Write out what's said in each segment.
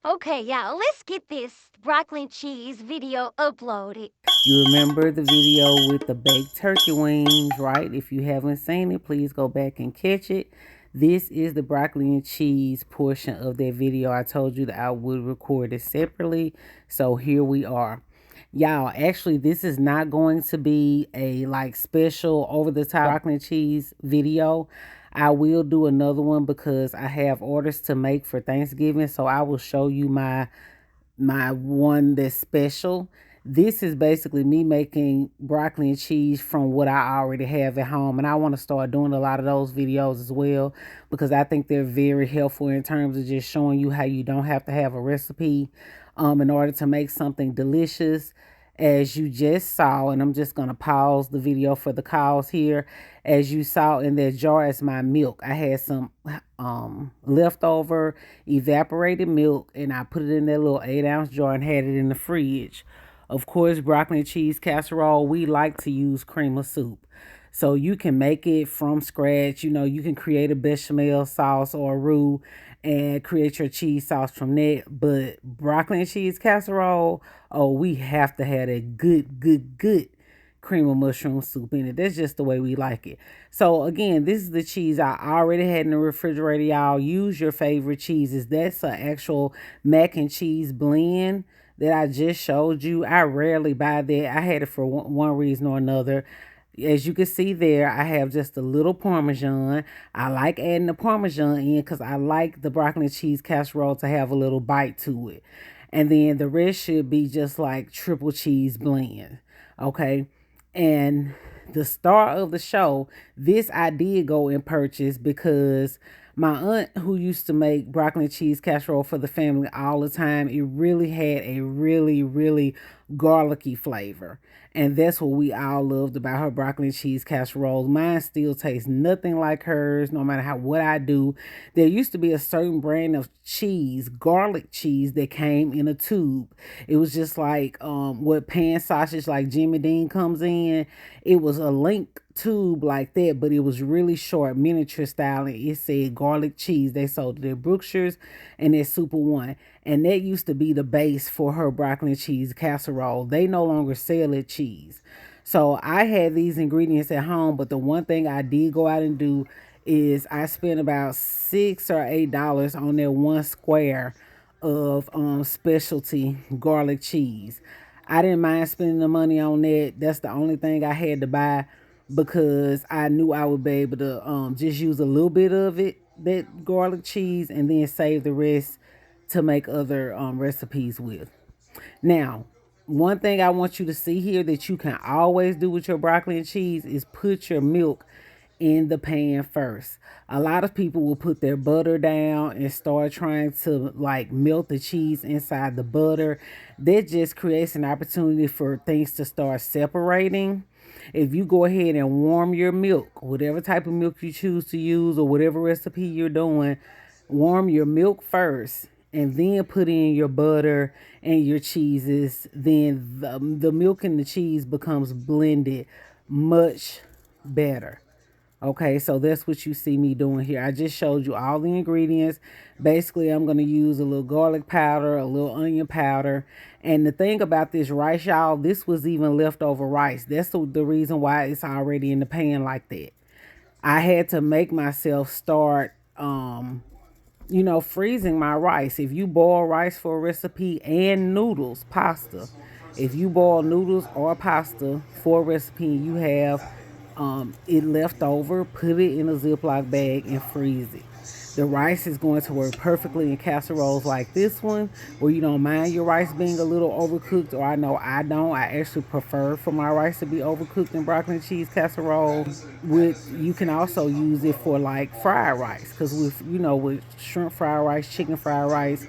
Okay, yeah, let's get this broccoli and cheese video uploaded. You remember the video with the baked turkey wings, right? If you haven't seen it, please go back and catch it. This is the broccoli and cheese portion of that video. I told you that I would record it separately. So here we are. Y'all, actually, this is not going to be a like special over the top broccoli and cheese video. I will do another one because I have orders to make for Thanksgiving. So I will show you my one that's special. This is basically me making broccoli and cheese from what I already have at home. And I want to start doing a lot of those videos as well because I think they're very helpful in terms of just showing you how you don't have to have a recipe in order to make something delicious. As you just saw, and I'm just going to pause the video for the calls here. As you saw in that jar is my milk. I had some leftover evaporated milk and I put it in that little 8-ounce jar and had it in the fridge. Of course, broccoli and cheese casserole, we like to use cream of soup. So you can make it from scratch. You know, you can create a bechamel sauce or a roux and create your cheese sauce from that. But broccoli and cheese casserole, oh, we have to have that good cream of mushroom soup in it. That's just the way we like it. So again, this is the cheese I already had in the refrigerator. Y'all use your favorite cheeses. That's an actual mac and cheese blend that I just showed you. I rarely buy that. I had it for one reason or another. As you can see there, I have just a little Parmesan. I like adding the Parmesan in because I like the broccoli and cheese casserole to have a little bite to it. And then the rest should be just like triple cheese blend. Okay. And the star of the show, this I did go and purchase because my aunt, who used to make broccoli and cheese casserole for the family all the time, it really had a really garlicky flavor. And that's what we all loved about her broccoli and cheese casseroles. Mine still tastes nothing like hers, no matter what I do. There used to be a certain brand of cheese, garlic cheese, that came in a tube. It was just like what pan sausage like Jimmy Dean comes in. It was a link tube like that, but it was really short, miniature style, and it said garlic cheese. They sold it at Brookshire's and at Super One, and that used to be the base for her broccoli and cheese casserole. They no longer sell it cheese. So I had these ingredients at home, but the one thing I did go out and do is I spent about $6 or $8 on that one square of specialty garlic cheese. I didn't mind spending the money on that. That's the only thing I had to buy because I knew I would be able to just use a little bit of it, that garlic cheese, and then save the rest to make other recipes with. Now, one thing I want you to see here that you can always do with your broccoli and cheese is put your milk in the pan first. A lot of people will put their butter down and start trying to like melt the cheese inside the butter. That just creates an opportunity for things to start separating. If you go ahead and warm your milk, whatever type of milk you choose to use or whatever recipe you're doing, warm your milk first and then put in your butter and your cheeses. Then the milk and the cheese becomes blended much better. Okay, so that's what you see me doing here. I just showed you all the ingredients. Basically, I'm going to use a little garlic powder, a little onion powder. And the thing about this rice, y'all, this was even leftover rice. That's the reason why it's already in the pan like that. I had to make myself start, freezing my rice. If you boil rice for a recipe and noodles, pasta, if you boil noodles or pasta for a recipe and you have it left over, put it in a Ziploc bag and freeze it. The rice is going to work perfectly in casseroles like this one, where you don't mind your rice being a little overcooked, or I know I don't. I actually prefer for my rice to be overcooked in broccoli and cheese casserole. With you can also use it for like fried rice, because with shrimp fried rice, chicken fried rice,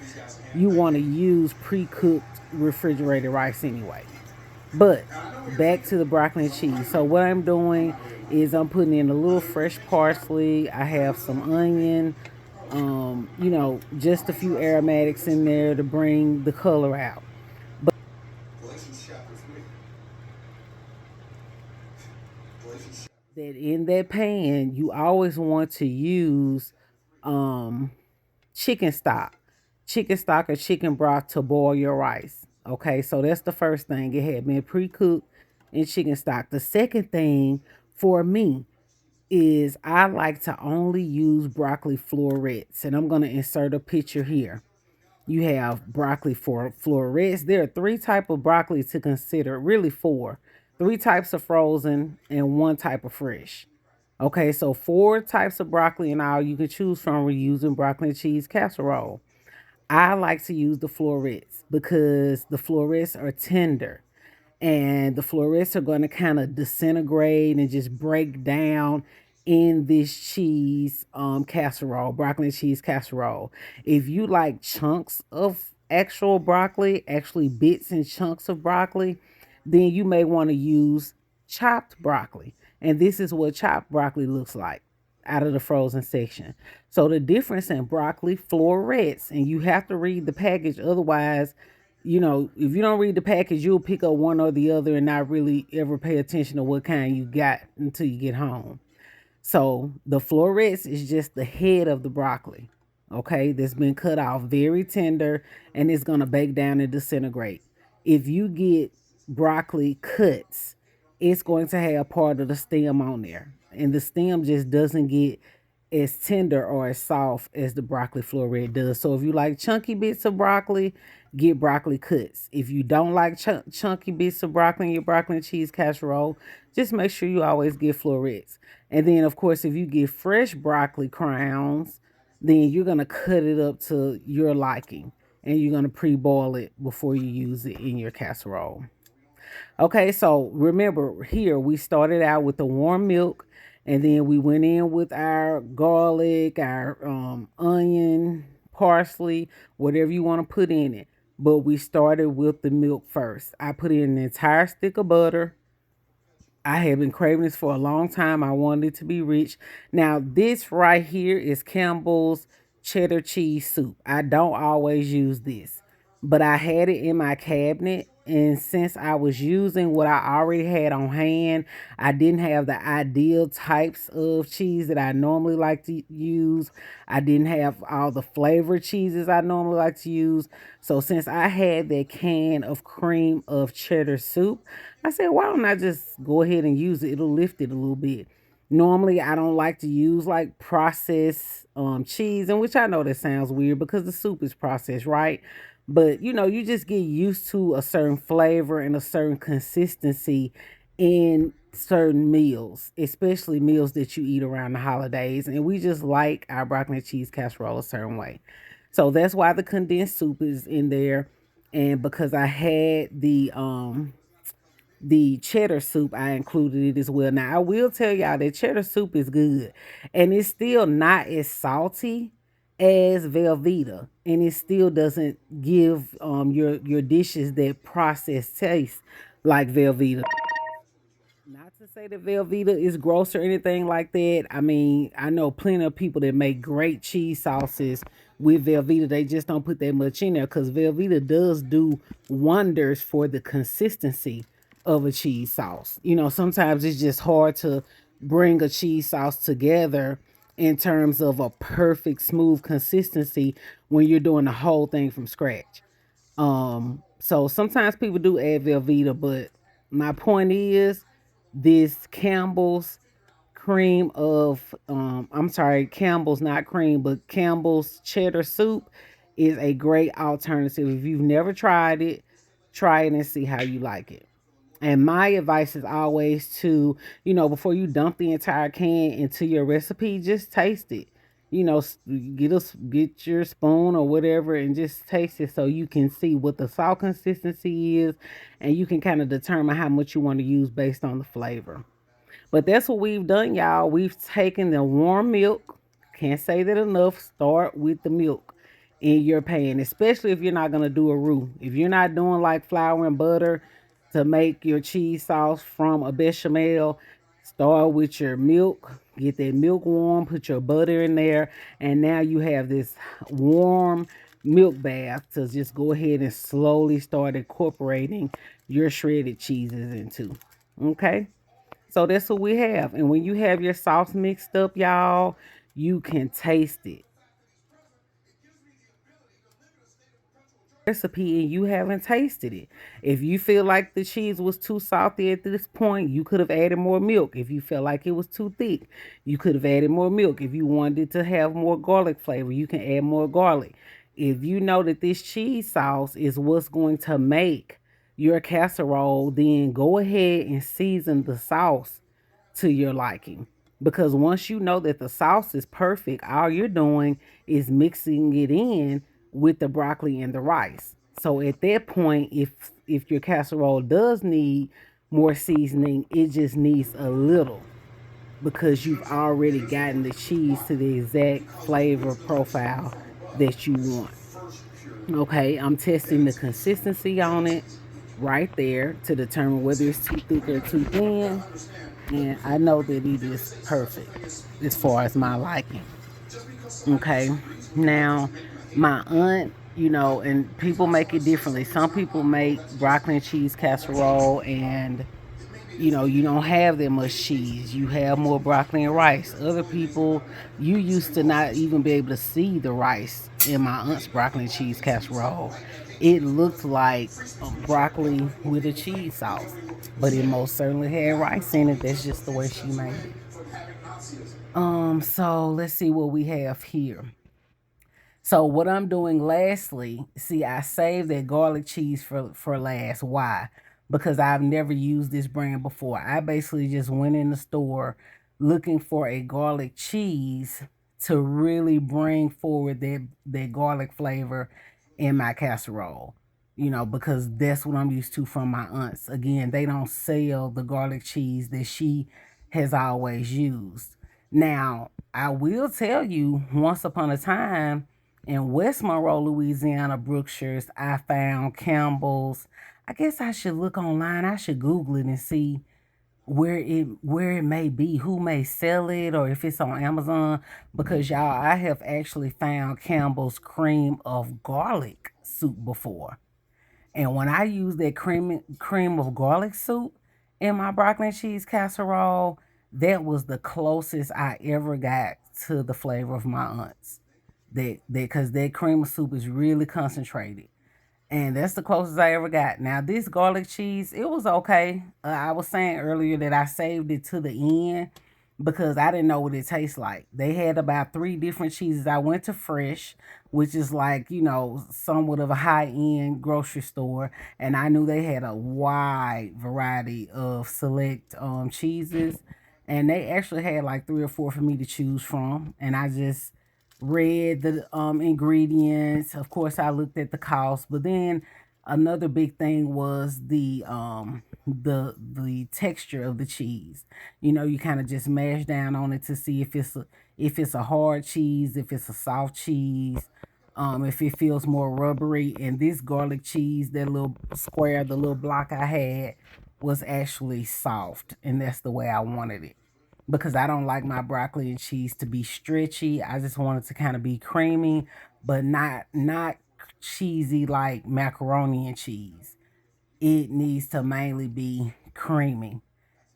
you want to use pre-cooked refrigerated rice anyway. But back to the broccoli and cheese. So what I'm doing is I'm putting in a little fresh parsley. I have some onion, just a few aromatics in there to bring the color out. But that in that pan, you always want to use chicken stock. chicken stock or chicken broth to boil your rice. Okay, so that's the first thing. It had been pre-cooked in chicken stock. The second thing for me is I like to only use broccoli florets, and I'm gonna insert a picture here. You have broccoli for florets. There are three type of broccoli to consider, really four. Three types of frozen and one type of fresh. Okay, so four types of broccoli and all you can choose from when using broccoli and cheese casserole. I like to use the florets because the florets are tender and the florets are going to kind of disintegrate and just break down in this cheese casserole, broccoli and cheese casserole. If you like chunks of actual broccoli, actually bits and chunks of broccoli, then you may want to use chopped broccoli. And this is what chopped broccoli looks like out of the frozen section. So the difference in broccoli florets, and you have to read the package, otherwise, if you don't read the package, you'll pick up one or the other and not really ever pay attention to what kind you got until you get home. So the florets is just the head of the broccoli, okay, that's been cut off very tender and it's gonna bake down and disintegrate. If you get broccoli cuts, it's going to have part of the stem on there, and the stem just doesn't get as tender or as soft as the broccoli floret does. So if you like chunky bits of broccoli, get broccoli cuts. If you don't like chunky bits of broccoli in your broccoli and cheese casserole, just make sure you always get florets. And then, of course, if you get fresh broccoli crowns, then you're going to cut it up to your liking and you're going to pre boil it before you use it in your casserole. Okay, so remember here we started out with the warm milk, and then we went in with our garlic, our onion, parsley, whatever you want to put in it. But we started with the milk first. I put in an entire stick of butter. I have been craving this for a long time. I wanted it to be rich. Now, this right here is Campbell's cheddar cheese soup. I don't always use this, but I had it in my cabinet. And since I was using what I already had on hand, I didn't have the ideal types of cheese that I normally like to use. I didn't have all the flavored cheeses I normally like to use. So since I had that can of cream of cheddar soup, I said, why don't I just go ahead and use it? It'll lift it a little bit. Normally, I don't like to use like processed cheese, and which I know that sounds weird because the soup is processed, right? But you just get used to a certain flavor and a certain consistency in certain meals, especially meals that you eat around the holidays. And we just like our broccoli and cheese casserole a certain way. So that's why the condensed soup is in there. And because I had the cheddar soup, I included it as well. Now I will tell y'all that cheddar soup is good, and it's still not as salty as Velveeta, and it still doesn't give your dishes that processed taste like Velveeta. Not to say that Velveeta is gross or anything like that. I mean, I know plenty of people that make great cheese sauces with Velveeta. They just don't put that much in there because Velveeta does do wonders for the consistency of a cheese sauce. Sometimes it's just hard to bring a cheese sauce together in terms of a perfect smooth consistency when you're doing the whole thing from scratch. So sometimes people do add Velveeta, but my point is this Campbell's cream of I'm sorry, Campbell's not cream, but Campbell's cheddar soup is a great alternative. If you've never tried it, try it and see how you like it. And my advice is always to, before you dump the entire can into your recipe, just taste it. Get your spoon or whatever and just taste it so you can see what the salt consistency is, and you can kind of determine how much you want to use based on the flavor. But that's what we've done, y'all. We've taken the warm milk. Can't say that enough. Start with the milk in your pan, especially if you're not going to do a roux. If you're not doing like flour and butter to make your cheese sauce from a bechamel, start with your milk. Get that milk warm. Put your butter in there. And now you have this warm milk bath to just go ahead and slowly start incorporating your shredded cheeses into. Okay? So that's what we have. And when you have your sauce mixed up, y'all, you can taste it. recipe and you haven't tasted it. If you feel like the cheese was too salty at this point, you could have added more milk. If you felt like it was too thick, you could have added more milk. If you wanted it to have more garlic flavor, you can add more garlic. If you know that this cheese sauce is what's going to make your casserole, then go ahead and season the sauce to your liking. Because once you know that the sauce is perfect, all you're doing is mixing it in with the broccoli and the rice. So at that point, if your casserole does need more seasoning, it just needs a little because you've already gotten the cheese to the exact flavor profile that you want. Okay, I'm testing the consistency on it right there to determine whether it's too thick or too thin. And I know that it is perfect as far as my liking. Okay. Now, my aunt, and people make it differently. Some people make broccoli and cheese casserole, and you don't have that much cheese. You have more broccoli and rice. Other people, you used to not even be able to see the rice in my aunt's broccoli and cheese casserole. It looked like a broccoli with a cheese sauce, but it most certainly had rice in it. That's just the way she made it. So let's see what we have here. So what I'm doing lastly, see, I saved that garlic cheese for last. Why? Because I've never used this brand before. I basically just went in the store looking for a garlic cheese to really bring forward that garlic flavor in my casserole. Because that's what I'm used to from my aunts. Again, they don't sell the garlic cheese that she has always used. Now, I will tell you, once upon a time in West Monroe, Louisiana, Brookshires, I found Campbell's. I guess I should look online. I should Google it and see where it may be, who may sell it, or if it's on Amazon. Because y'all, I have actually found Campbell's cream of garlic soup before. And when I use that cream of garlic soup in my broccoli and cheese casserole, that was the closest I ever got to the flavor of my aunt's. That because that cream of soup is really concentrated, and that's the closest I ever got. Now this garlic cheese, it was okay. I was saying earlier that I saved it to the end because I didn't know what it tastes like. They had about three different cheeses. I went to Fresh, which is like, somewhat of a high end grocery store, and I knew they had a wide variety of select cheeses, and they actually had like three or four for me to choose from, and I just read the ingredients. Of course, I looked at the cost, but then another big thing was the texture of the cheese. You kind of just mash down on it to see if it's a hard cheese, if it's a soft cheese, if it feels more rubbery. And this garlic cheese, that little square, the little block I had, was actually soft, and that's the way I wanted it because I don't like my broccoli and cheese to be stretchy. I just want it to kind of be creamy, but not cheesy like macaroni and cheese. It needs to mainly be creamy.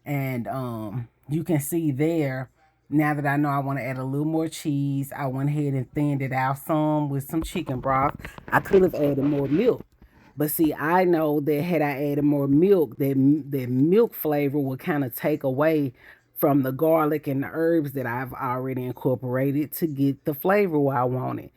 And you can see there, now that I know I want to add a little more cheese, I went ahead and thinned it out some with some chicken broth. I could have added more milk. But see, I know that had I added more milk, that milk flavor would kind of take away from the garlic and the herbs that I've already incorporated to get the flavor where I want it.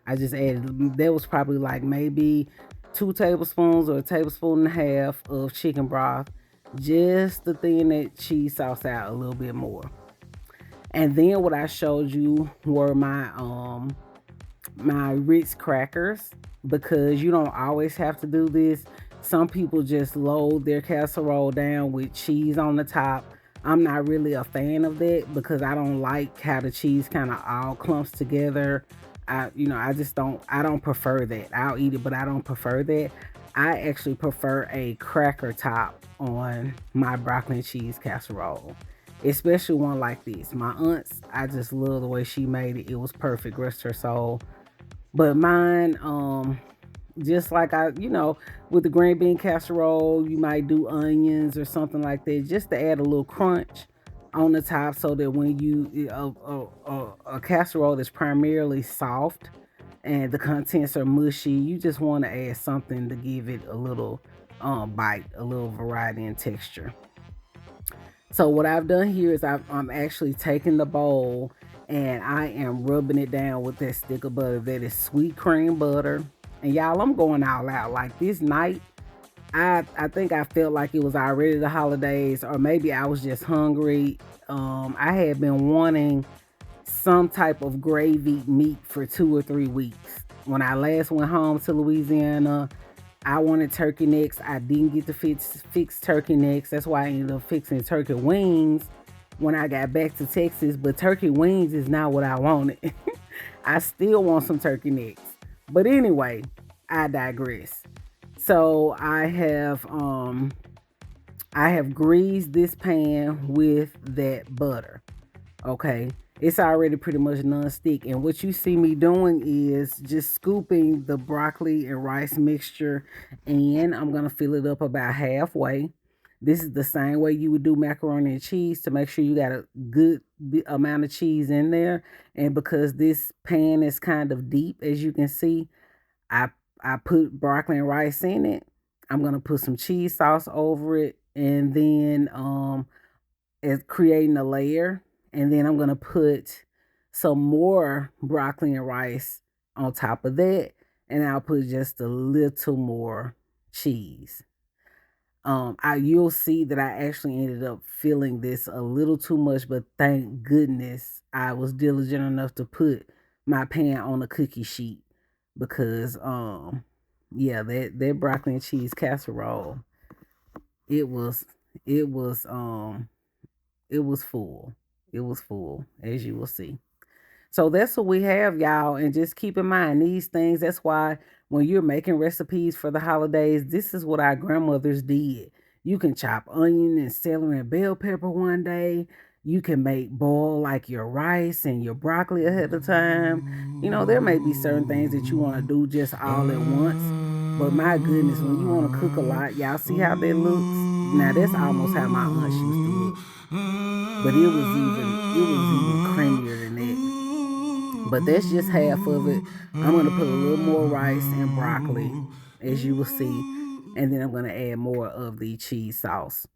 I just added, that was probably like maybe 2 tablespoons or a tablespoon and a half of chicken broth, just to thin that cheese sauce out a little bit more. And then what I showed you were my Ritz crackers, because you don't always have to do this. Some people just load their casserole down with cheese on the top. I'm not really a fan of that because I don't like how the cheese kind of all clumps together. I just don't prefer that. I'll eat it, but I don't prefer that. I actually prefer a cracker top on my broccoli and cheese casserole, especially one like this. My aunt's, I just love the way she made it. It was perfect, rest her soul. But mine, just like with the green bean casserole, you might do onions or something like that, just to add a little crunch. on the top so that when you a casserole is primarily soft and the contents are mushy, you just want to add something to give it a little bite, a little variety and texture. So what I've done here is I'm actually taking the bowl and I am rubbing it down with that stick of butter that is sweet cream butter. And y'all, I'm going all out. Like this night, I think I felt like it was already the holidays, or maybe I was just hungry. I had been wanting some type of gravy meat for 2 or 3 weeks. When I last went home to Louisiana, I wanted turkey necks. I didn't get to fix turkey necks. That's why I ended up fixing turkey wings when I got back to Texas. But turkey wings is not what I wanted. I still want some turkey necks. But anyway, I digress. So I have greased this pan with that butter. Okay. It's already pretty much non-stick. And what you see me doing is just scooping the broccoli and rice mixture and I'm going to fill it up about halfway. This is the same way you would do macaroni and cheese to make sure you got a good amount of cheese in there. And because this pan is kind of deep, as you can see, I I put broccoli and rice in it. I'm gonna put some cheese sauce over it, and then it's creating a layer, and then I'm gonna put some more broccoli and rice on top of that, and I'll put just a little more cheese. I You'll see that I actually ended up filling this a little too much, but thank goodness I was diligent enough to put my pan on a cookie sheet because yeah, that broccoli and cheese casserole, it was it was um it was full. It was full, as you will see. So that's what we have, y'all. And just keep in mind these things. That's why when you're making recipes for the holidays, this is what our grandmothers did. You can chop onion and celery and bell pepper one day. You can make boil like your rice and your broccoli ahead of time. There may be certain things that you want to do just all at once. But my goodness, when you want to cook a lot, y'all see how that looks? Now that's almost how my aunt used to look. But it was even creamier than that. But that's just half of it. I'm gonna put a little more rice and broccoli, as you will see, and then I'm gonna add more of the cheese sauce.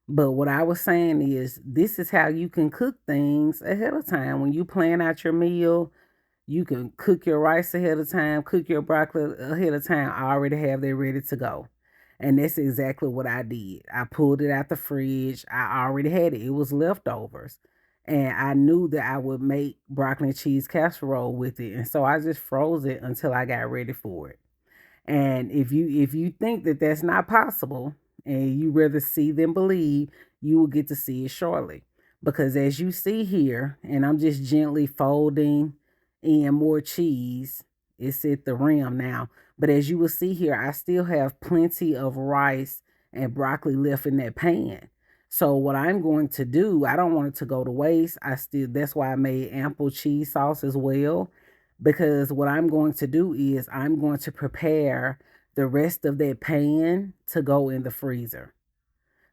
But what I was saying is, this is how you can cook things ahead of time. When you plan out your meal, you can cook your rice ahead of time, cook your broccoli ahead of time. I already have that ready to go. And that's exactly what I did. I pulled it out the fridge. I already had it. It was leftovers. And I knew that I would make broccoli and cheese casserole with it. And so I just froze it until I got ready for it. And if you think that that's not possible and you rather see than believe, you will get to see it shortly. Because as you see here, and I'm just gently folding in more cheese, it's at the rim now. But as you will see here, I still have plenty of rice and broccoli left in that pan. So what I'm going to do, I don't want it to go to waste. That's why I made ample cheese sauce as well, because what I'm going to do is I'm going to prepare the rest of that pan to go in the freezer.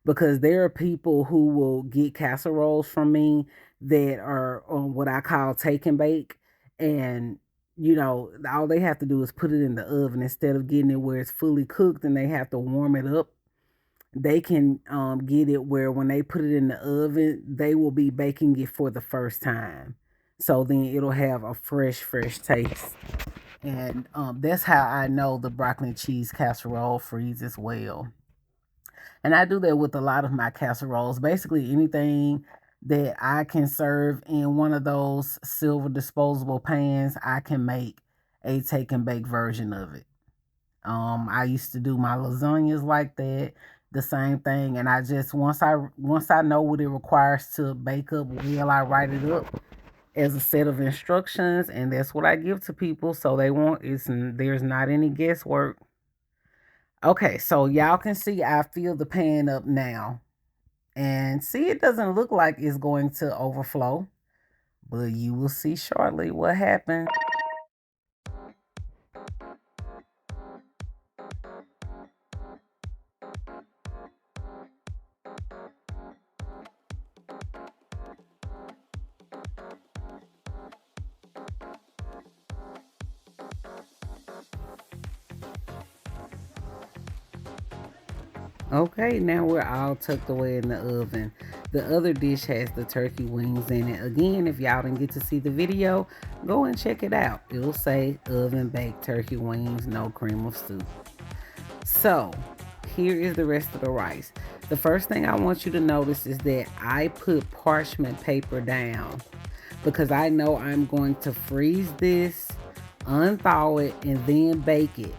Because there are people who will get casseroles from me that are on what I call take and bake. And, all they have to do is put it in the oven instead of getting it where it's fully cooked and they have to warm it up. They can get it where when they put it in the oven, they will be baking it for the first time. So then it'll have a fresh taste. And that's how I know the broccoli and cheese casserole freezes well. And I do that with a lot of my casseroles. Basically, anything that I can serve in one of those silver disposable pans, I can make a take and bake version of it. I used to do my lasagnas like that, the same thing. And I just once I know what it requires to bake up well, I write it up as a set of instructions, and that's what I give to people. So there's not any guesswork. Okay, so y'all can see I fill the pan up now. And see, it doesn't look like it's going to overflow, but you will see shortly what happened. Okay, now we're all tucked away in the oven. The other dish has the turkey wings in it. Again, if y'all didn't get to see the video, go and check it out. It'll say oven baked turkey wings, no cream of soup. So, here is the rest of the rice. The first thing I want you to notice is that I put parchment paper down because I know I'm going to freeze this, unthaw it, and then bake it.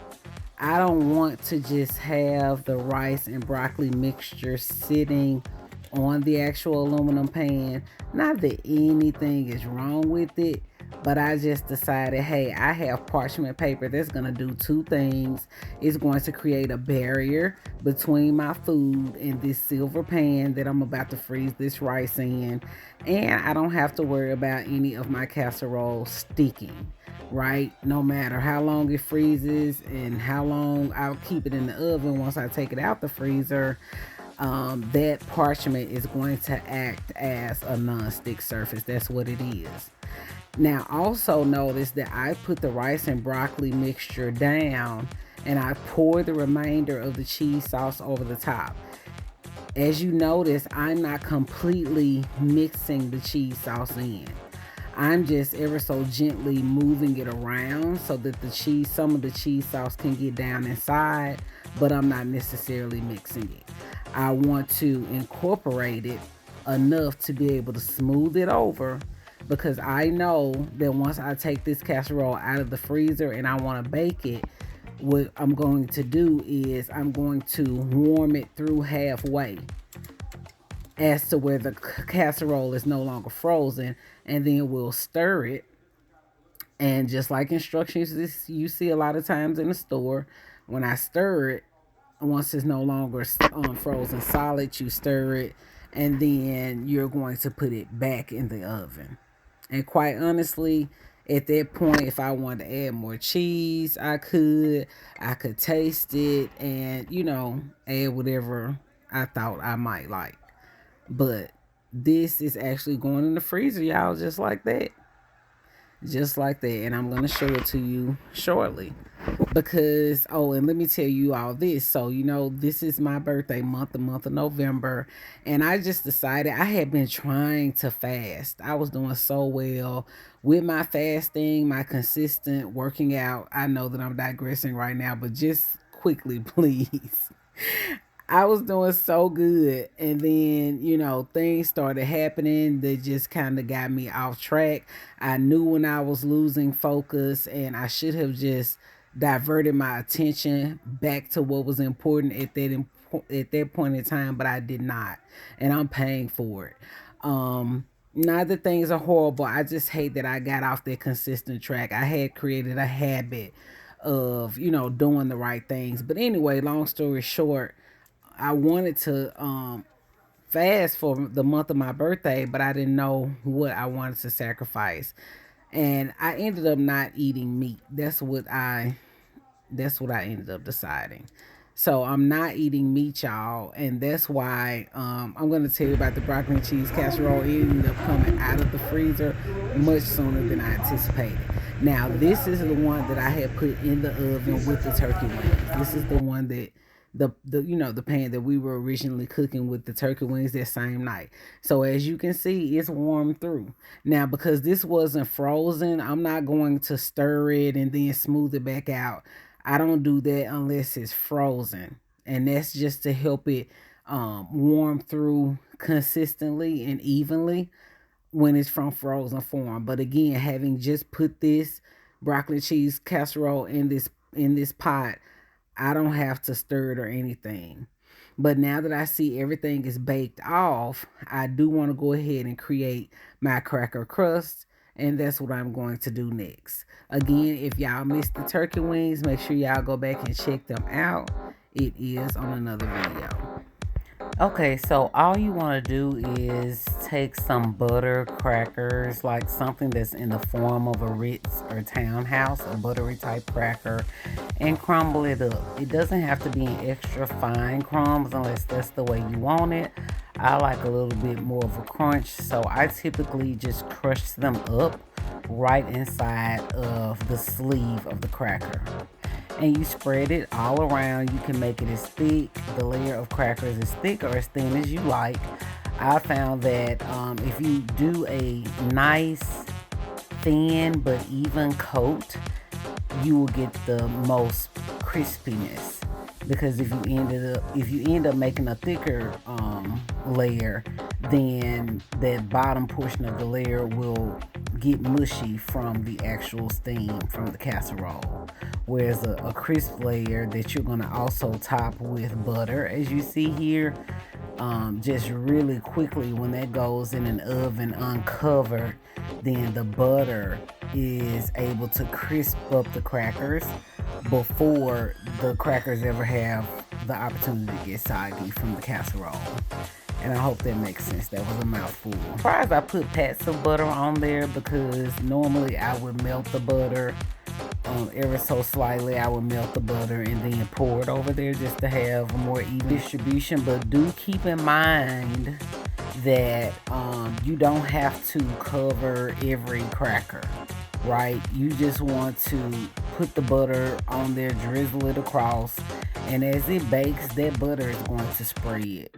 I don't want to just have the rice and broccoli mixture sitting on the actual aluminum pan. Not that anything is wrong with it, but I just decided, hey, I have parchment paper that's going to do two things. It's going to create a barrier between my food and this silver pan that I'm about to freeze this rice in, and I don't have to worry about any of my casserole sticking, right? No matter how long it freezes and how long I'll keep it in the oven, once I take it out the freezer, that parchment is going to act as a non-stick surface. That's what it is. Now, also notice that I put the rice and broccoli mixture down and I pour the remainder of the cheese sauce over the top. As you notice, I'm not completely mixing the cheese sauce in. I'm just ever so gently moving it around so that some of the cheese sauce can get down inside, but I'm not necessarily mixing it. I want to incorporate it enough to be able to smooth it over, because I know that once I take this casserole out of the freezer and I want to bake it, what I'm going to do is I'm going to warm it through halfway as to where the casserole is no longer frozen, and then we'll stir it. And just like instructions you see a lot of times in the store, when I stir it, once it's no longer frozen solid, you stir it, and then you're going to put it back in the oven. And quite honestly, at that point, if I wanted to add more cheese, I could. I could taste it and, add whatever I thought I might like. But this is actually going in the freezer, y'all, just like that. Just like that. And I'm going to show it to you shortly. Because, oh, and let me tell you all this. So, this is my birthday month, the month of November. And I just decided I had been trying to fast. I was doing so well with my fasting, my consistent working out. I know that I'm digressing right now, but just quickly, please. I was doing so good, and then things started happening that just kind of got me off track. I knew when I was losing focus, and I should have just diverted my attention back to what was important at that point in time, but I did not, and I'm paying for it. Not that things are horrible. I just hate that I got off that consistent track. I had created a habit of doing the right things, but anyway, long story short, I wanted to fast for the month of my birthday, but I didn't know what I wanted to sacrifice. And I ended up not eating meat. That's what I ended up deciding. So I'm not eating meat, y'all, and that's why I'm gonna tell you about the broccoli and cheese casserole. It ended up coming out of the freezer much sooner than I anticipated. Now, this is the one that I had put in the oven with the turkey wings. This is the one that the pan that we were originally cooking with the turkey wings that same night. So as you can see, it's warmed through. Now, because this wasn't frozen, I'm not going to stir it and then smooth it back out. I don't do that unless it's frozen, and that's just to help it warm through consistently and evenly when it's from frozen form. But again, having just put this broccoli cheese casserole in this pot, I don't have to stir it or anything. But now that I see everything is baked off, I do want to go ahead and create my cracker crust, and that's what I'm going to do next. Again, if y'all missed the turkey wings, make sure y'all go back and check them out. It is on another video. Okay, so all you want to do is take some butter crackers, like something that's in the form of a Ritz or Townhouse, a buttery type cracker, and crumble it up. It doesn't have to be an extra fine crumbs unless that's the way you want it. I like a little bit more of a crunch, so I typically just crush them up right inside of the sleeve of the cracker. and you spread it all around. You can make it as thick, the layer of crackers as thick or as thin as you like. I found that if you do a nice thin but even coat, you will get the most crispiness. Because if you end up making a thicker layer, then that bottom portion of the layer will get mushy from the actual steam from the casserole. Whereas a crisp layer that you're gonna also top with butter, as you see here, just really quickly when that goes in an oven uncovered, then the butter is able to crisp up the crackers before the crackers ever have the opportunity to get soggy from the casserole. And I hope that makes sense. That was a mouthful. Surprised I put pats of butter on there because normally I would melt the butter ever so slightly. I would melt the butter and then pour it over there just to have a more even distribution. But do keep in mind that you don't have to cover every cracker, right? You just want to put the butter on there, drizzle it across, and as it bakes, that butter is going to spread.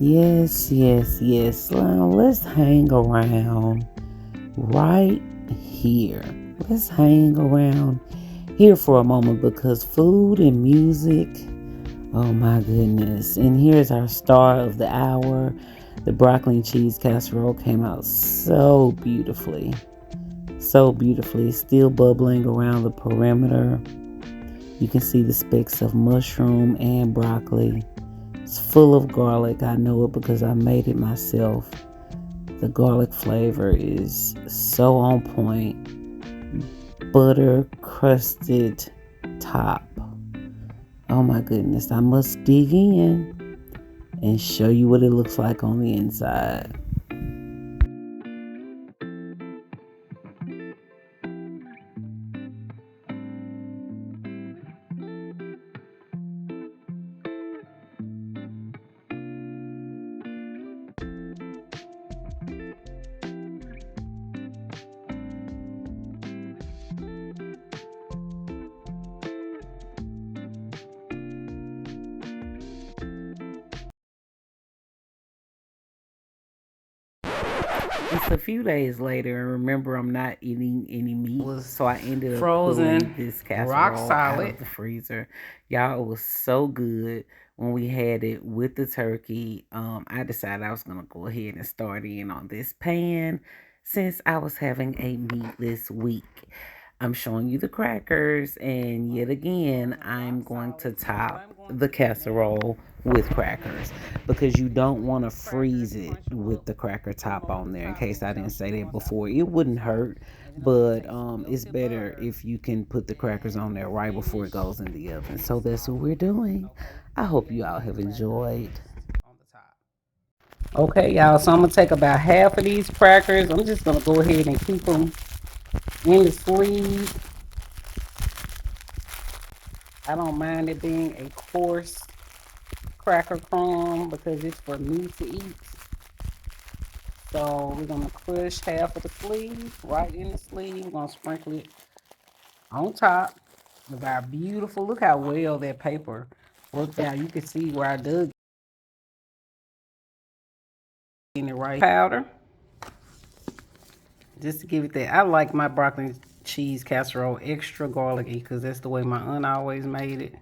Yes, yes, yes. Now let's hang around right here. Let's hang around here for a moment because food and music, oh my goodness. And here's our star of the hour. The broccoli and cheese casserole came out so beautifully. So beautifully. Still bubbling around the perimeter. You can see the specks of mushroom and broccoli. It's full of garlic. I know it because I made it myself. The garlic flavor is so on point. Butter crusted top. Oh my goodness. I must dig in and show you what it looks like on the inside. It's a few days later, and remember, I'm not eating any meat, so I ended up pulling this casserole out of the freezer. Y'all, it was so good when we had it with the turkey. I decided I was gonna go ahead and start in on this pan since I was having a meatless week. I'm showing you the crackers, and yet again, I'm going to top the casserole with crackers because you don't want to freeze it with the cracker top on there. In case I didn't say that before, it wouldn't hurt, but it's better if you can put the crackers on there right before it goes in the oven. So that's what we're doing. I hope you all have enjoyed. Okay, y'all, so I'm gonna take about half of these crackers. I'm just gonna go ahead and keep them in the sleeve. I don't mind it being a coarse cracker crumb because it's for me to eat. So we're gonna crush half of the sleeve right in the sleeve. We're gonna sprinkle it on top of our beautiful. Look how well that paper worked out. You can see where I dug in the right powder. Just to give it that. I like my broccoli and cheese casserole extra garlicky because that's the way my aunt always made it.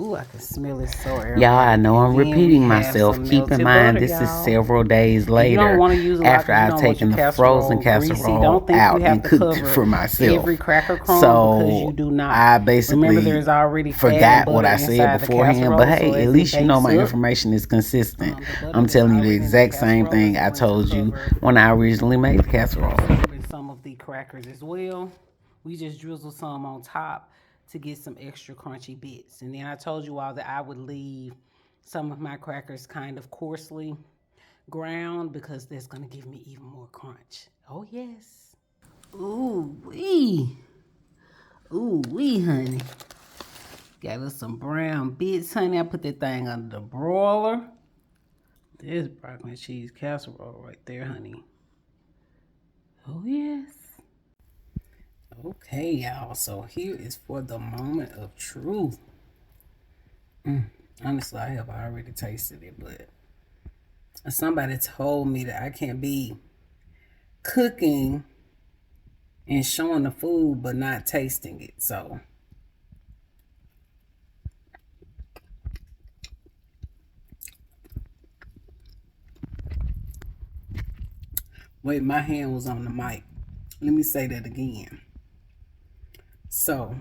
Ooh, I can smell it so early. Y'all, I know I'm repeating myself. Keep in mind, this is several days later after I've taken the frozen casserole out and cooked it for myself. So I basically forgot what I said beforehand. But hey, at least you know my information is consistent. I'm telling you the exact same thing I told you when I originally made the casserole. crackers as well. We just drizzle some on top to get some extra crunchy bits. And then I told you all that I would leave some of my crackers kind of coarsely ground because that's gonna give me even more crunch. Oh yes. Ooh wee. Ooh wee, honey. Got us some brown bits, honey. I put that thing under the broiler. There's broccoli and cheese casserole right there, honey. Oh yes. Okay, y'all. So here is for the moment of truth. Honestly, I have already tasted it, but somebody told me that I can't be cooking and showing the food but not tasting it. So wait, my hand was on the mic. Let me say that again. So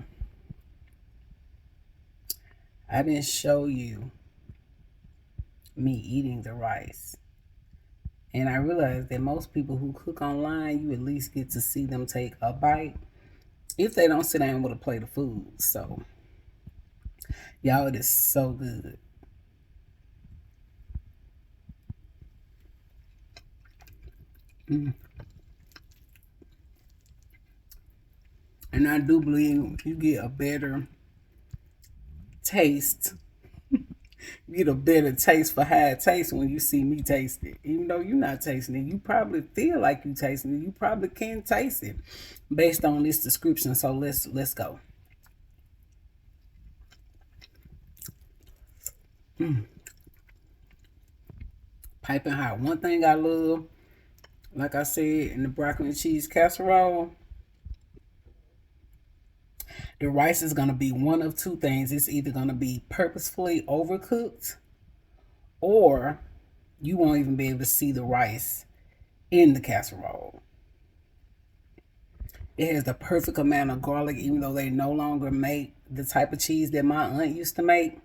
I didn't show you me eating the rice. And I realized that most people who cook online, you at least get to see them take a bite if they don't sit down with a plate of food. So, y'all, it is so good. And I do believe you get a better taste. You get a better taste for how it tastes when you see me taste it. Even though you're not tasting it, you probably feel like you tasting it. You probably can taste it based on this description. So let's go. Piping hot. One thing I love, like I said, in the broccoli and cheese casserole, the rice is going to be one of two things. It's either going to be purposefully overcooked or you won't even be able to see the rice in the casserole. It has the perfect amount of garlic, even though they no longer make the type of cheese that my aunt used to make.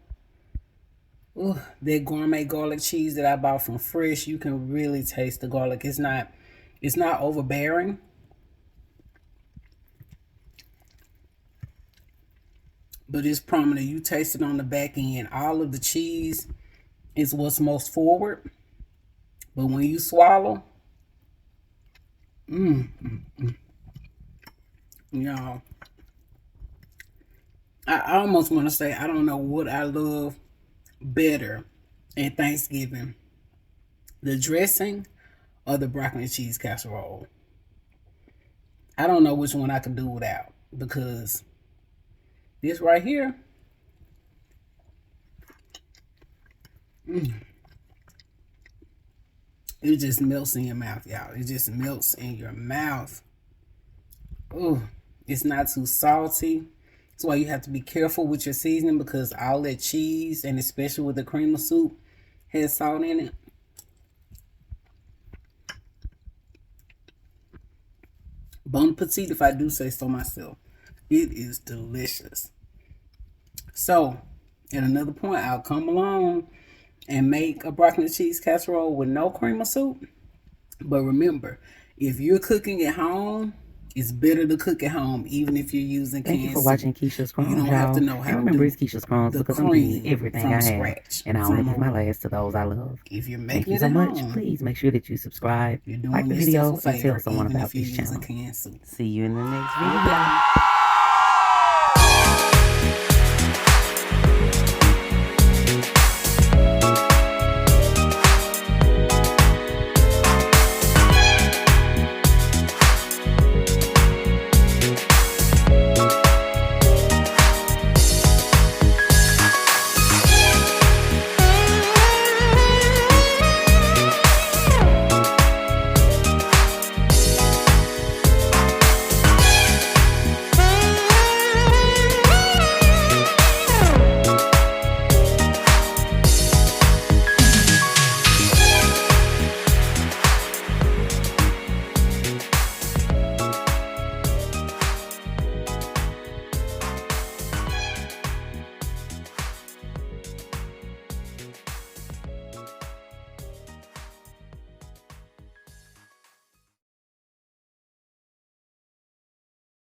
Ooh, that gourmet garlic cheese that I bought from Fresh, you can really taste the garlic. It's not overbearing. But it's prominent. You taste it on the back end. All of the cheese is what's most forward. But when you swallow, y'all, I almost want to say I don't know what I love better at Thanksgiving, the dressing or the broccoli and cheese casserole. I don't know which one I can do without because this right here, it just melts in your mouth, y'all. It just melts in your mouth. Ooh, it's not too salty. That's why you have to be careful with your seasoning because all that cheese, and especially with the cream of soup, has salt in it. Bon appetit, if I do say so myself. It is delicious. So, at another point, I'll come along and make a broccoli and cheese casserole with no cream of soup. But remember, if you're cooking at home, it's better to cook at home, even if you're using canned soup. Thank you for watching Keisha's Crumbs, You don't have to know how to remember, do it's Keisha's Crumbs the because I'm giving cream everything from I have, scratch. and I only give my last to those I love. If you're Thank making you it so at much. home, Please make sure that you subscribe, you're doing like the yourself video, a and favor, tell someone even about if you're this using channel. canned soup. See you in the next video.